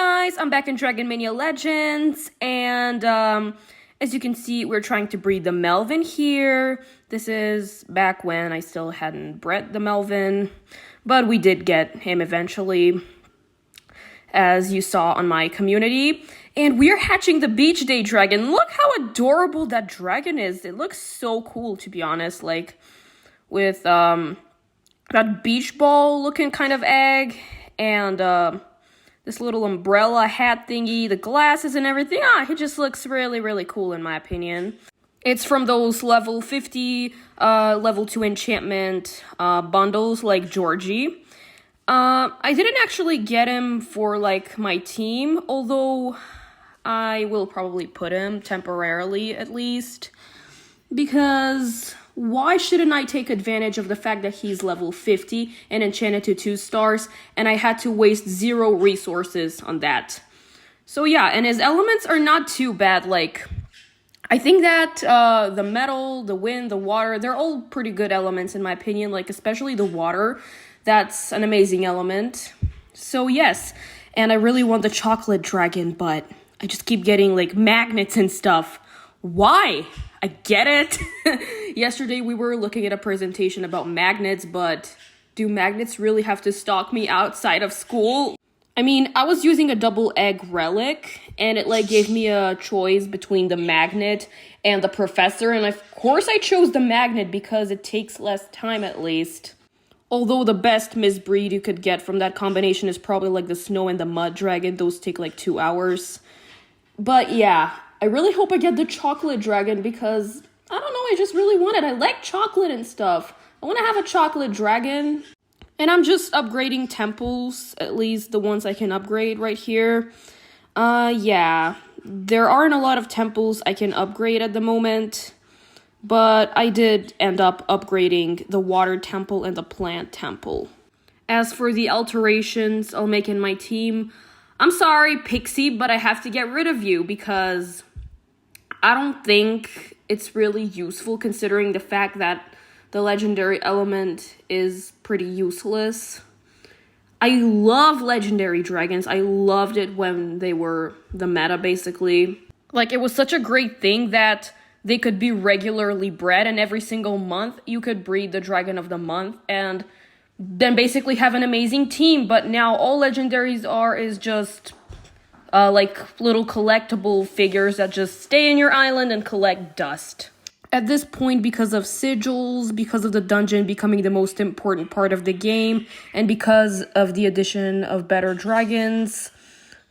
guys, I'm back in Dragon Mania Legends, and as you can see, we're trying to breed the Melvin here. This is back when I still hadn't bred the Melvin, but we did get him eventually, as you saw on my community. And we're hatching the Beach Day Dragon. Look how adorable that dragon is. It looks so cool, to be honest, like with that beach ball looking kind of egg, and this little umbrella hat thingy, the glasses and everything. It just looks really, really cool in my opinion. It's from those level 50, level 2 enchantment bundles like Georgie. I didn't actually get him for like my team, although I will probably put him temporarily at least, because why shouldn't I take advantage of the fact that he's level 50 and enchanted to 2 stars, and I had to waste 0 resources on that. So yeah, and his elements are not too bad. Like, I think that the metal, the wind, the water, they're all pretty good elements in my opinion, like especially the water. That's an amazing element. So yes, and I really want the chocolate dragon, but I just keep getting like magnets and stuff. Why? I get it. Yesterday we were looking at a presentation about magnets, but do magnets really have to stalk me outside of school? I mean, I was using a double egg relic, and it like gave me a choice between the magnet and the professor, and of course I chose the magnet because it takes less time at least. Although the best misbreed you could get from that combination is probably like the snow and the mud dragon. Those take like 2 hours. But yeah, I really hope I get the chocolate dragon because, I don't know, I just really want it. I like chocolate and stuff. I want to have a chocolate dragon. And I'm just upgrading temples, at least the ones I can upgrade right here. Yeah, there aren't a lot of temples I can upgrade at the moment, but I did end up upgrading the water temple and the plant temple. As for the alterations I'll make in my team, I'm sorry, Pixie, but I have to get rid of you because I don't think it's really useful considering the fact that the legendary element is pretty useless. I love legendary dragons. I loved it when they were the meta, basically. Like, it was such a great thing that they could be regularly bred, and every single month you could breed the dragon of the month and then basically have an amazing team. But now all legendaries are is just like little collectible figures that just stay in your island and collect dust. At this point, because of sigils, because of the dungeon becoming the most important part of the game, and because of the addition of better dragons,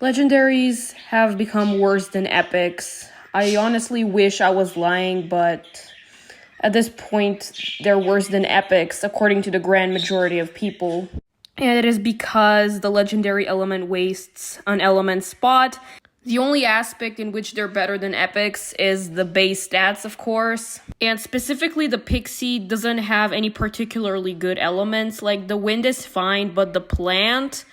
legendaries have become worse than epics. I honestly wish I was lying, but at this point, they're worse than epics, according to the grand majority of people. And it is because the legendary element wastes an element spot. The only aspect in which they're better than epics is the base stats, of course. And specifically, the Pixie doesn't have any particularly good elements. Like, the wind is fine, but the plant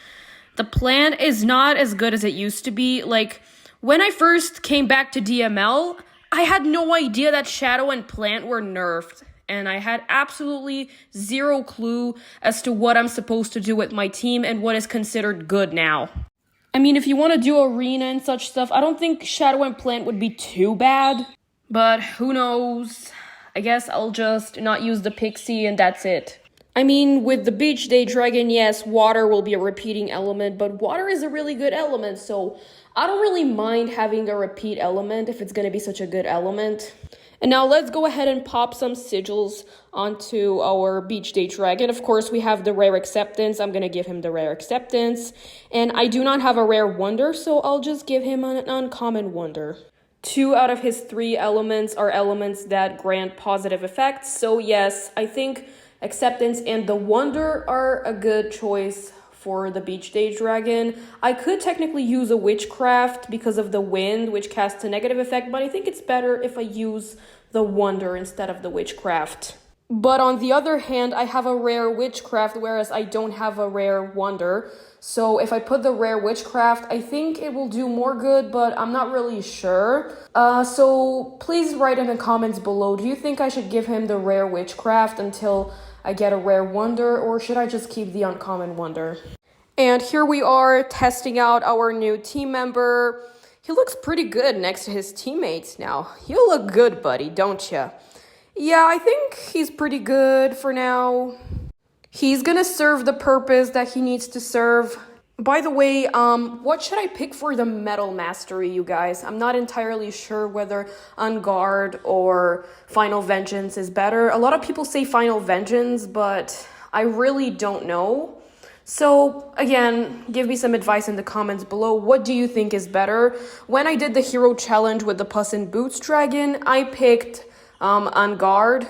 is not as good as it used to be. Like, when I first came back to DML, I had no idea that Shadow and Plant were nerfed, and I had absolutely 0 clue as to what I'm supposed to do with my team and what is considered good now. I mean, if you want to do arena and such stuff, I don't think Shadow and Plant would be too bad, but who knows? I guess I'll just not use the Pixie and that's it. I mean, with the Beach Day Dragon, yes, water will be a repeating element, but water is a really good element, so I don't really mind having a repeat element if it's going to be such a good element. And now let's go ahead and pop some sigils onto our Beach Day Dragon. Of course, we have the rare acceptance. I'm going to give him the rare acceptance. And I do not have a rare wonder, so I'll just give him an uncommon wonder. 2 out of his 3 elements are elements that grant positive effects. So yes, I think acceptance and the wonder are a good choice for the Beach Day Dragon. I could technically use a witchcraft because of the wind, which casts a negative effect, but I think it's better if I use the wonder instead of the witchcraft. But on the other hand, I have a rare witchcraft, whereas I don't have a rare wonder. So if I put the rare witchcraft, I think it will do more good, but I'm not really sure. So please write in the comments below, do you think I should give him the rare witchcraft until I get a rare wonder, or should I just keep the uncommon wonder? And here we are testing out our new team member. He looks pretty good next to his teammates now. You look good, buddy, don't ya? Yeah, I think he's pretty good for now. He's gonna serve the purpose that he needs to serve. By the way, what should I pick for the Metal Mastery, you guys? I'm not entirely sure whether On Guard or Final Vengeance is better. A lot of people say Final Vengeance, but I really don't know. So, again, give me some advice in the comments below. What do you think is better? When I did the hero challenge with the Puss in Boots dragon, I picked On Guard.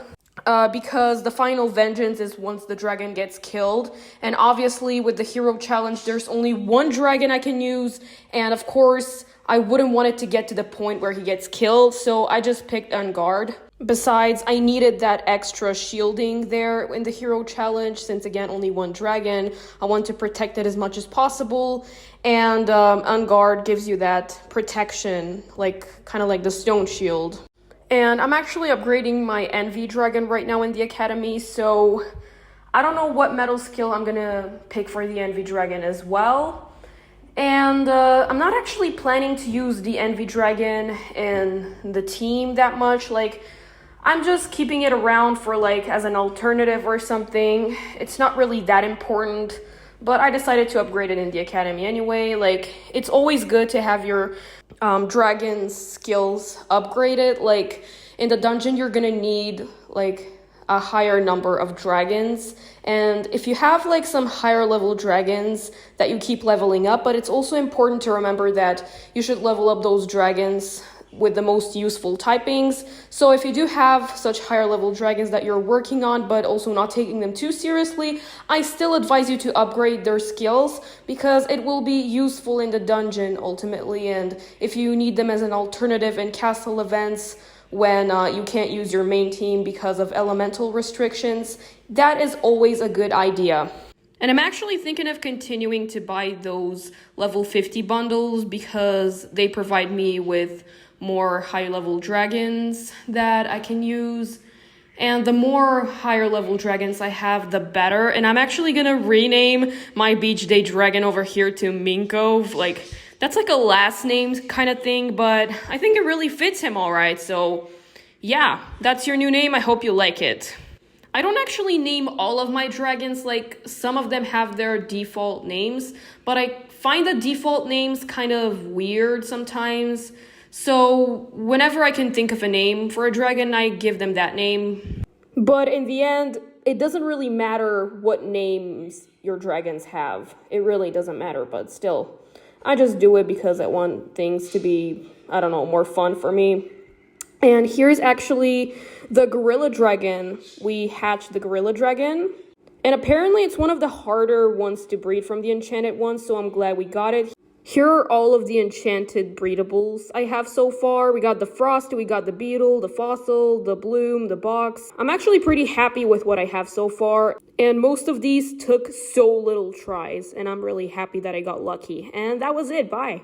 Because the final vengeance is once the dragon gets killed. And obviously with the hero challenge, there's only one dragon I can use. And of course, I wouldn't want it to get to the point where he gets killed. So I just picked On Guard. Besides, I needed that extra shielding there in the hero challenge. Since again, only one dragon, I want to protect it as much as possible. And On Guard gives you that protection, like kind of like the stone shield. And I'm actually upgrading my Envy Dragon right now in the Academy, so I don't know what metal skill I'm gonna pick for the Envy Dragon as well. And I'm not actually planning to use the Envy Dragon in the team that much. Like, I'm just keeping it around for like as an alternative or something. It's not really that important, but I decided to upgrade it in the Academy anyway. Like, it's always good to have your dragon's skills upgraded. Like, in the dungeon, you're gonna need like a higher number of dragons. And if you have like some higher level dragons that you keep leveling up, but it's also important to remember that you should level up those dragons with the most useful typings. So if you do have such higher level dragons that you're working on but also not taking them too seriously, I still advise you to upgrade their skills because it will be useful in the dungeon ultimately. And if you need them as an alternative in castle events when you can't use your main team because of elemental restrictions, that is always a good idea. And I'm actually thinking of continuing to buy those level 50 bundles because they provide me with more high level dragons that I can use. And the more higher level dragons I have, the better. And I'm actually gonna rename my Beach Day dragon over here to Minko. Like, that's like a last name kind of thing, but I think it really fits him all right. So yeah, that's your new name. I hope you like it. I don't actually name all of my dragons. Like, some of them have their default names, but I find the default names kind of weird sometimes. So whenever I can think of a name for a dragon, I give them that name. But in the end, it doesn't really matter what names your dragons have. It really doesn't matter, but still, I just do it because I want things to be, I don't know, more fun for me. And here's actually the Gorilla Dragon. We hatched the Gorilla Dragon. And apparently it's one of the harder ones to breed from the enchanted ones, so I'm glad we got it. Here are all of the enchanted breedables I have so far. We got the Frosty, we got the Beetle, the Fossil, the Bloom, the Box. I'm actually pretty happy with what I have so far. And most of these took so little tries. And I'm really happy that I got lucky. And that was it. Bye.